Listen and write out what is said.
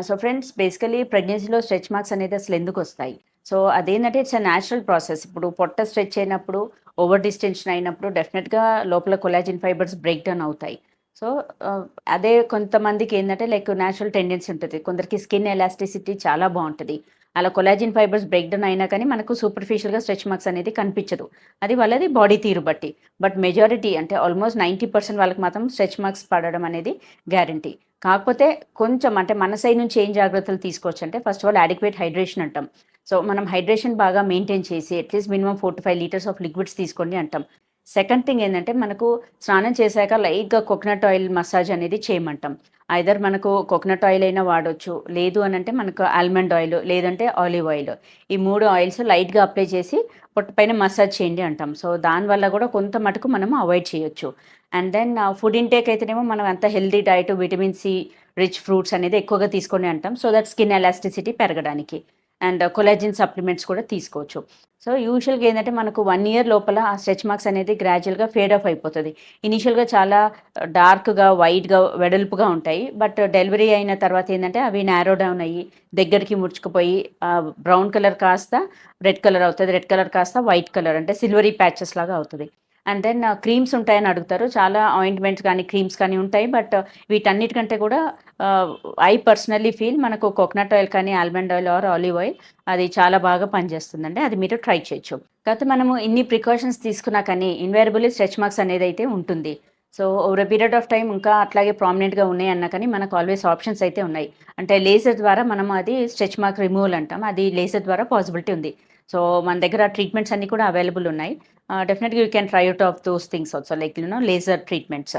So friends basically ప్రెగ్నెన్సీలో stretch marks అనేది అసలు ఎందుకొస్తాయి? సో అదేంటంటే ఇట్స్ ఎ న్యాచురల్ ప్రాసెస్. ఇప్పుడు పొట్ట స్ట్రెచ్ అయినప్పుడు, ఓవర్ డిస్టెన్షన్ అయినప్పుడు డెఫినిట్‌గా లోపల కొలాజిన్ ఫైబర్స్ బ్రేక్ డౌన్ అవుతాయి. సో ఆహ్, అదే కొంతమందికి ఏందంటే లైక్ న్యాచురల్ టెండెన్సీ ఉంటది. కొందరికి స్కిన్ ఎలాస్టిసిటీ చాలా బావుంటది. అలా కొలాజిన్ ఫైబర్స్ బ్రేక్ డౌన్ అయినా కానీ మనకు సూపర్ఫిషియల్‌గా స్ట్రెచ్ మార్క్స్ అనేది కనిపించదు. అది వాళ్ళది బాడీ తీరు బట్టి. బట్ మెజారిటీ అంటే ఆల్మోస్ట్ 90% వాళ్ళకి మాత్రం స్ట్రెచ్ మార్క్స్ పడడం అనేది గ్యారంటీ. కాకపోతే కొంచెం అంటే మన సైడ్ నుంచి ఏం జాగ్రత్తలు తీసుకోవచ్చంటే first of all adequate hydration అంటాం. సో, మనం హైడ్రేషన్ బాగా మెయింటైన్ చేసి at least minimum 4-5 litres of liquids తీసుకోండి అంటాం. సెకండ్ థింగ్ ఏందంటే మనకు స్నానం చేశాక లైట్‌గా కోకోనట్ ఆయిల్ మసాజ్ అనేది చేయమంటాం. ఐదర్ మనకు కోకోనట్ ఆయిల్ అయినా వాడొచ్చు. లేదు అనంటే మనకు ఆల్మండ్ ఆయిల్ లేదంటే ఆలివ్ ఆయిల్. ఈ 3 ఆయిల్స్ లైట్‌గా అప్లై చేసి పొట్ట పైన మసాజ్ చేయండి అంటాం. సో, దానివల్ల గూడా కొంత మటుకు మనం అవాయిడ్ చేయొచ్చు. అండ్ దెన్ ఫుడ్ ఇంటేక్ అయితేనేమో మనం అంత healthy diet vitamin C rich fruits అనేది ఎక్కువగా తీసుకోండి అంటాం. సో దట్ స్కిన్ ఎలాస్టిసిటీ పెరగడానికి. అండ్ కొలాజిన్ సప్లిమెంట్స్ కూడా తీసుకోవచ్చు. సో యూజువల్‌గా ఏందంటే మనకు 1 ఇయర్ లోపల ఆ స్ట్రెచ్ మార్క్స్ అనేది గ్రాడ్యుయల్‌గా ఫేడ్ ఆఫ్ అయిపోతది. ఇనీషియల్‌గా చాలా డార్క్‌గా, వైట్‌గా, వెడల్పుగా ఉంటాయి. బట్ డెలివరీ అయిన తర్వాత ఏందంటే అవి నారో డౌన్ అయ్యి దగ్గరికి ముడుచుకుపోయి బ్రౌన్ కలర్ కాస్త రెడ్ కలర్ అవుతది. రెడ్ కలర్ కాస్త వైట్ కలర్ అంటే సిల్వరీ ప్యాచెస్ లాగా అవుతది. అండ్ దెన్ క్రీమ్స్ ఉంటాయని అడుగుతారు. చాలా ఆయింట్‌మెంట్స్ కానీ, క్రీమ్స్ కానీ ఉంటాయి. బట్ వీటన్నిటికంటే కూడా ఆహ్, ఐ పర్సనల్లీ ఫీల్ మనకు కోకోనట్ ఆయిల్ కానీ, almond oil are olive oil అది చాలా బాగా పనిచేస్తుందండి. అది మీరు ట్రై చేయొచ్చు. కాకపోతే మనము ఇన్ని ప్రికాషన్స్ తీసుకున్నా కానీ ఇన్‌వారియబుల్లీ స్ట్రెచ్ మార్క్స్ అనేదైతే ఉంటుంది. So, over a period of time ఇంకా అట్లాగే ప్రామినెంట్‌గా ఉన్నాయన్నా కానీ మనకు ఆల్వేస్ ఆప్షన్స్ అయితే ఉన్నాయి. అంటే లేజర్ ద్వారా మనం అది స్ట్రెచ్ మార్క్ రిమూవల్ అంటాం. అది లేజర్ ద్వారా పాసిబిలిటీ ఉంది. సో, మన దగ్గర ట్రీట్మెంట్స్ అన్నీ కూడా అవైలబుల్ ఉన్నాయి. డెఫినెట్‌గా you can try out of those things also like laser treatments.